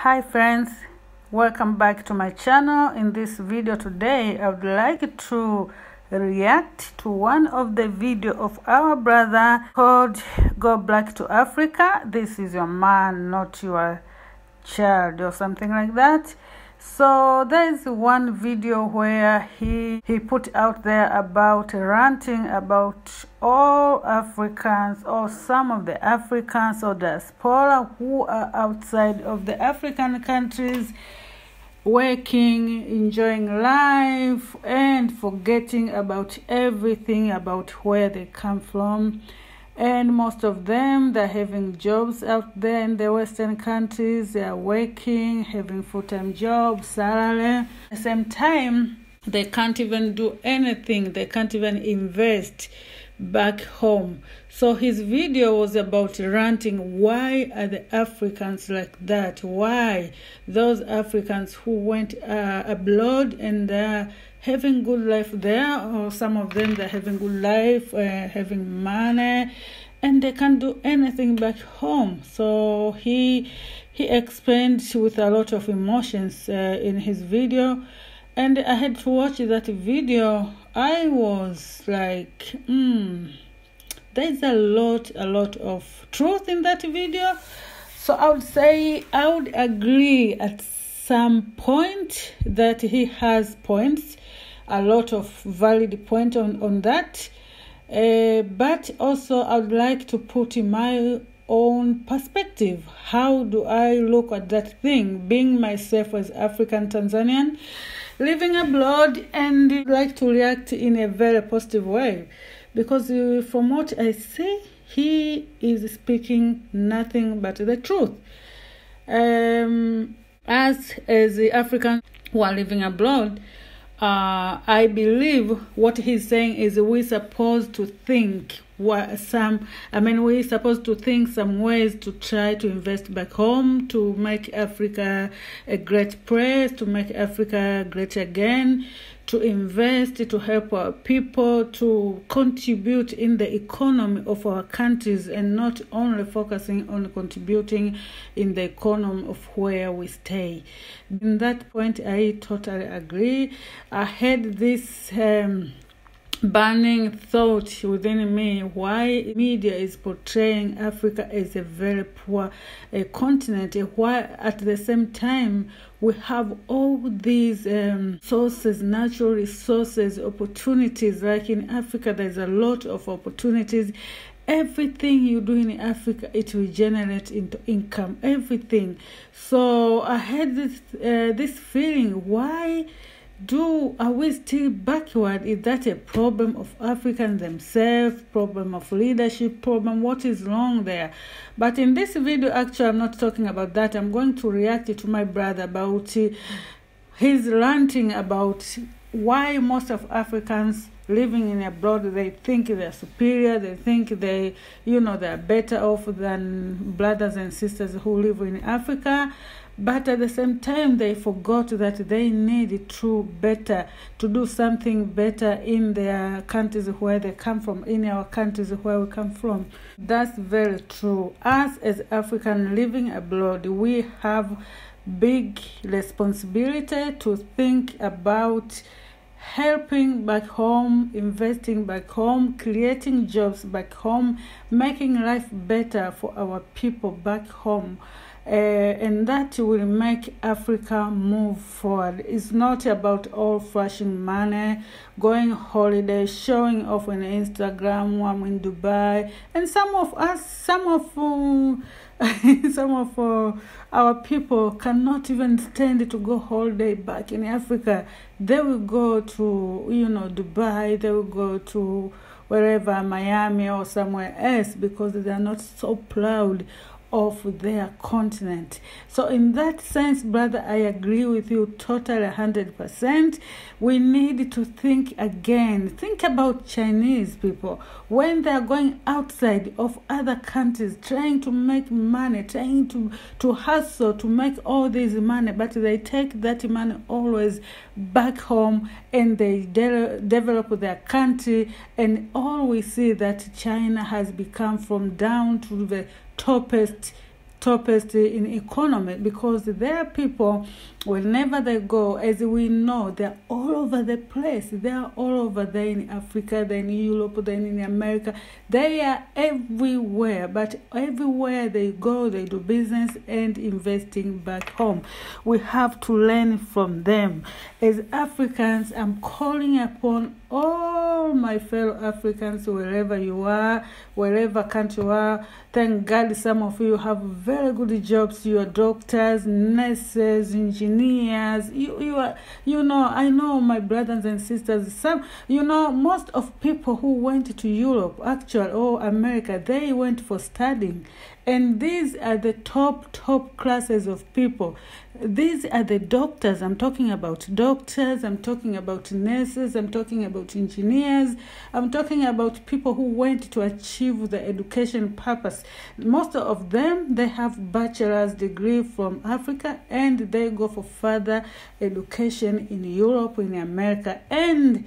Hi friends, welcome back to my channel. In this video today I would like to react to one of the video of our brother called Goblack2africa. This is your man, not your child, or something like that. So there is one video where he put out there about ranting about all Africans, or some of the Africans or diaspora who are outside of the African countries, working, enjoying life, and forgetting about everything about where they come from. And most of them, they're having jobs out there in the Western countries. They are working, having full-time jobs, salary. At the same time, they can't even do anything. They can't even invest back home. So his video was about ranting. Why are the Africans like that? Why those Africans who went abroad and they're having good life there, or some of them they're having good life, having money, and they can't do anything back home. So he explained with a lot of emotions in his video, and I had to watch that video. I was like, there's a lot of truth in that video. So I would say I would agree at some point that he has points, a lot of valid point on that. But also I would like to put in my own perspective. How do I look at that thing, being myself as African Tanzanian, living abroad, and like to react in a very positive way? Because from what I see, he is speaking nothing but the truth. As the Africans who are living abroad, I believe what he's saying is we're supposed to think we're supposed to think some ways to try to invest back home, to make Africa a great place, to make Africa great again, to invest, to help our people, to contribute in the economy of our countries, and not only focusing on contributing in the economy of where we stay. In that point, I totally agree. I had this burning thought within me, why media is portraying Africa as a very poor continent, why at the same time we have all these sources, natural resources, opportunities. Like in Africa, there's a lot of opportunities. Everything you do in Africa, it will generate into income, everything. So I had this feeling, why are we still backward? Is that a problem of Africans themselves, problem of leadership, problem? What is wrong there? But in this video, actually, I'm not talking about that. I'm going to react to my brother about his ranting about why most of Africans living in abroad, they think they're superior, they think they're better off than brothers and sisters who live in Africa. But at the same time, they forgot that they need to do something better in their countries where they come from, in our countries where we come from. That's very true. Us as Africans living abroad, we have big responsibility to think about helping back home, investing back home, creating jobs back home, making life better for our people back home. And that will make Africa move forward. It's not about all flashing money, going holiday, showing off on Instagram, I'm in Dubai. And some of our people cannot even stand to go holiday back in Africa. They will go to Dubai, they will go to wherever, Miami or somewhere else, because they are not so proud of their continent. So in that sense, brother, I agree with you totally 100%. We need to think again. Think about Chinese people when they are going outside of other countries, trying to make money, trying to hustle to make all this money, but they take that money always back home and they develop their country. And all we see that China has become from down to the topest in economy, because their people, whenever they go, as we know, they're all over the place. They are all over there in Africa, they're in Europe, they're in America. They are everywhere, but everywhere they go, they do business and investing back home. We have to learn from them. As Africans, I'm calling upon all my fellow Africans, wherever you are, wherever country you are. Thank God some of you have very good jobs. You are doctors, nurses, engineers. I know my brothers and sisters. Most of people who went to Europe, actually, or America, they went for studying. And these are the top classes of people. These are the doctors. I'm talking about doctors. I'm talking about nurses. I'm talking about engineers. I'm talking about people who went to achieve the education purpose. Most of them, they have bachelor's degree from Africa, and they go for further education in Europe, in America. And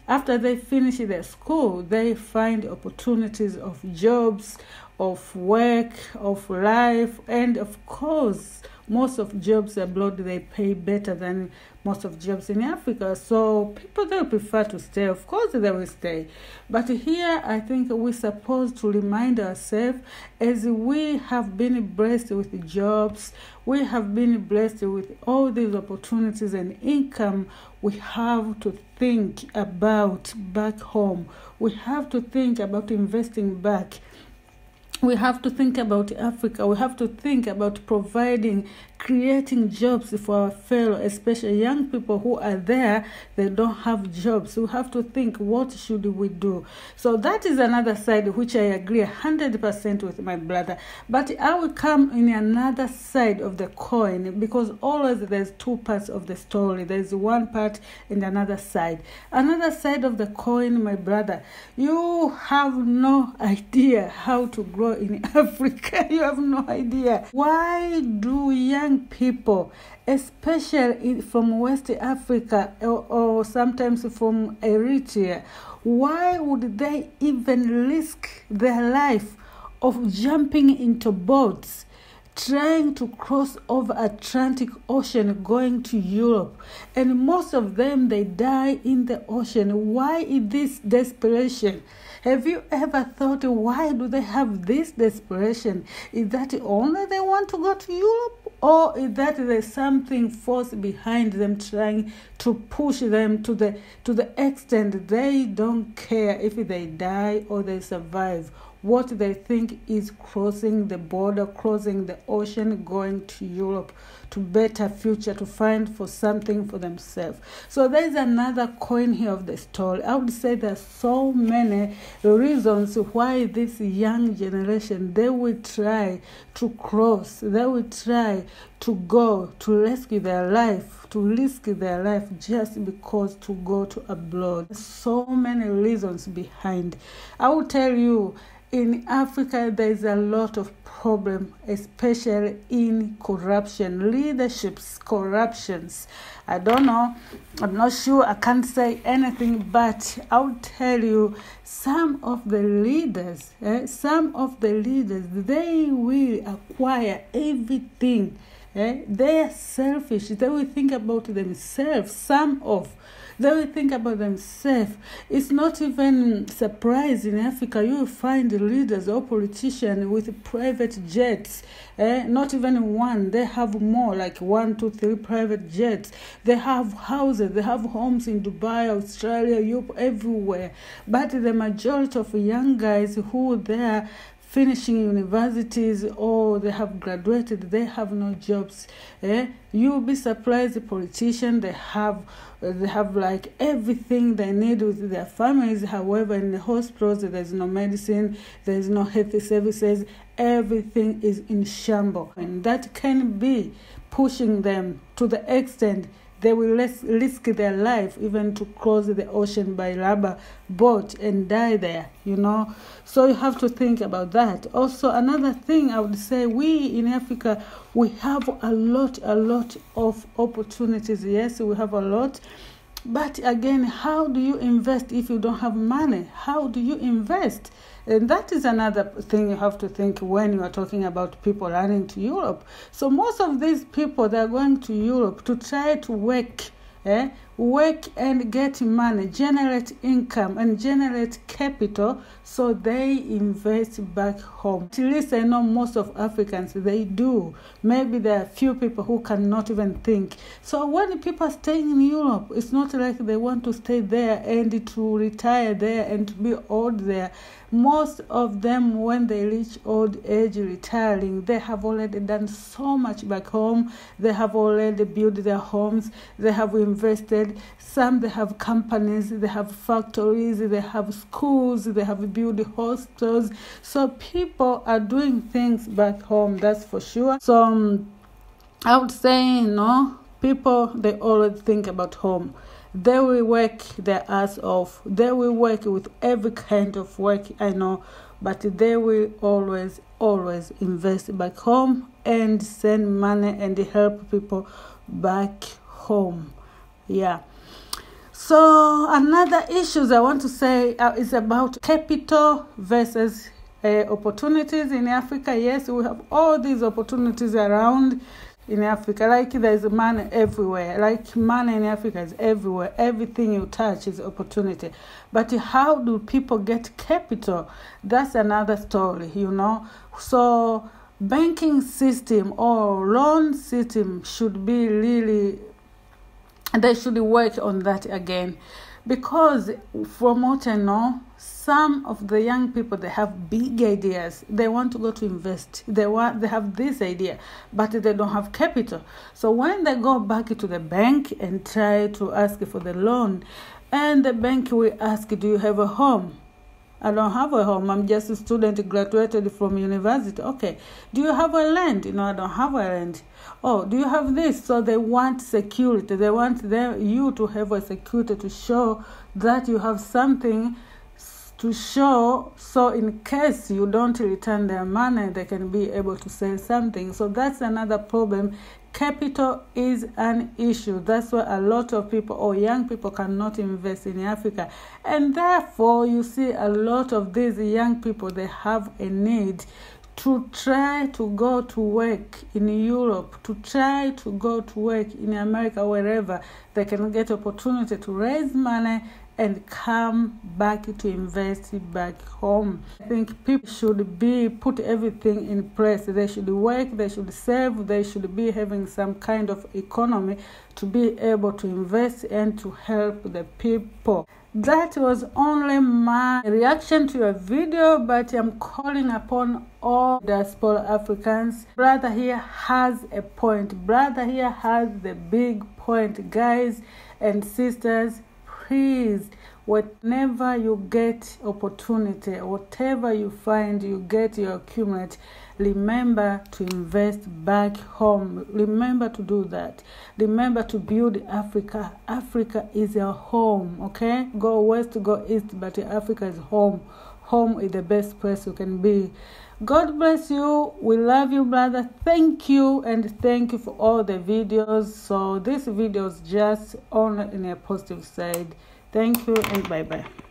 after they finish their school, they find opportunities of jobs, of work, of life, and of course, most of jobs abroad, they pay better than most of jobs in Africa. So people, they prefer to stay. Of course, they will stay. But here, I think we're supposed to remind ourselves, as we have been blessed with jobs, we have been blessed with all these opportunities and income, we have to think about back home. We have to think about investing back. We have to think about Africa. We have to think about creating jobs for our fellow, especially young people who are there, they don't have jobs. We have to think, what should we do? So that is another side which I agree 100% with my brother. But I will come in another side of the coin, because always there's two parts of the story. There's one part and another side. Another side of the coin, my brother, you have no idea how to grow in Africa. You have no idea. Why do young people, especially from West Africa or sometimes from Eritrea, why would they even risk their life of jumping into boats, trying to cross over Atlantic Ocean, going to Europe? And most of them, they die in the ocean. Why is this desperation? Have you ever thought, why do they have this desperation? Is that only they want to go to Europe? Or is that there's something force behind them trying to push them to the extent they don't care if they die or they survive? What they think is crossing the border, crossing the ocean, going to Europe, to better future, to find for something for themselves. So there's another coin here of the story. I would say there's so many reasons why this young generation, they will try to cross, they will try to go, to rescue their life, to risk their life just because to go to abroad. So many reasons behind. I will tell you, in Africa, there is a lot of problem, especially in corruption, leaderships, corruptions. I don't know. I'm not sure. I can't say anything, but I'll tell you, some of the leaders, they will acquire everything. They are selfish. They will think about themselves. They will think about themselves. It's not even surprising in Africa. You will find leaders or politicians with private jets. Not even one. They have more, like 1, 2, 3 private jets. They have houses. They have homes in Dubai, Australia, Europe, everywhere. But the majority of young guys who they are finishing universities or they have graduated, they have no jobs. You'll be surprised. The politicians, they have like everything they need with their families. However, in the hospitals, there's no medicine, there's no health services. Everything is in shambles, and that can be pushing them to the extent they will risk their life even to cross the ocean by rubber boat and die there, So you have to think about that. Also, another thing I would say, we in Africa, we have a lot of opportunities. Yes, we have a lot. But again, how do you invest if you don't have money? How do you invest? And that is another thing you have to think when you are talking about people running to Europe. So most of these people, they are going to Europe to try to work and get money, generate income and generate capital, so they invest back home. At least I know most of Africans, they do. Maybe there are few people who cannot even think. So when people are staying in Europe, it's not like they want to stay there and to retire there and to be old there. Most of them, when they reach old age retiring, they have already done so much back home. They have already built their homes. They have invested. Some, they have companies, they have factories, they have schools, they have built hospitals. So people are doing things back home, that's for sure. So I would say, people, they always think about home. They will work their ass off. They will work with every kind of work, I know, but they will always invest back home and send money and help people back home. Yeah. So another issues I want to say is about capital versus opportunities in Africa. Yes, we have all these opportunities around in Africa. Like there's money everywhere. Like money in Africa is everywhere. Everything you touch is opportunity. But how do people get capital? That's another story, So banking system or loan system should be really, they should work on that again. Because from what I know, some of the young people, they have big ideas. They want to go to invest. They have this idea, but they don't have capital. So when they go back to the bank and try to ask for the loan, and the bank will ask, do you have a home? I don't have a home. I'm just a student, graduated from university. Okay. Do you have a land? I don't have a land. Oh, do you have this? So they want security. They want you to have a security to show that you have something to show. So in case you don't return their money, they can be able to sell something. So that's another problem. Capital is an issue. That's why a lot of people or young people cannot invest in Africa. And therefore, you see a lot of these young people, they have a need to try to go to work in Europe, to try to go to work in America, wherever they can get opportunity to raise money and come back to invest back home. I think people should put everything in place. They should work, they should save, they should be having some kind of economy to be able to invest and to help the people. That was only my reaction to your video, but I'm calling upon all diaspora Africans. Brother here has a point. Brother here has the big point. Guys and sisters, please, whenever you get opportunity, whatever you find, you accumulate, remember to invest back home. Remember to do that. Remember to build Africa. Africa is your home, okay? Go west, go east, but Africa is home. Home is the best place you can be. God bless you. We love you, brother. Thank you, and thank you for all the videos. So this video is just on in a positive side. Thank you, and bye-bye.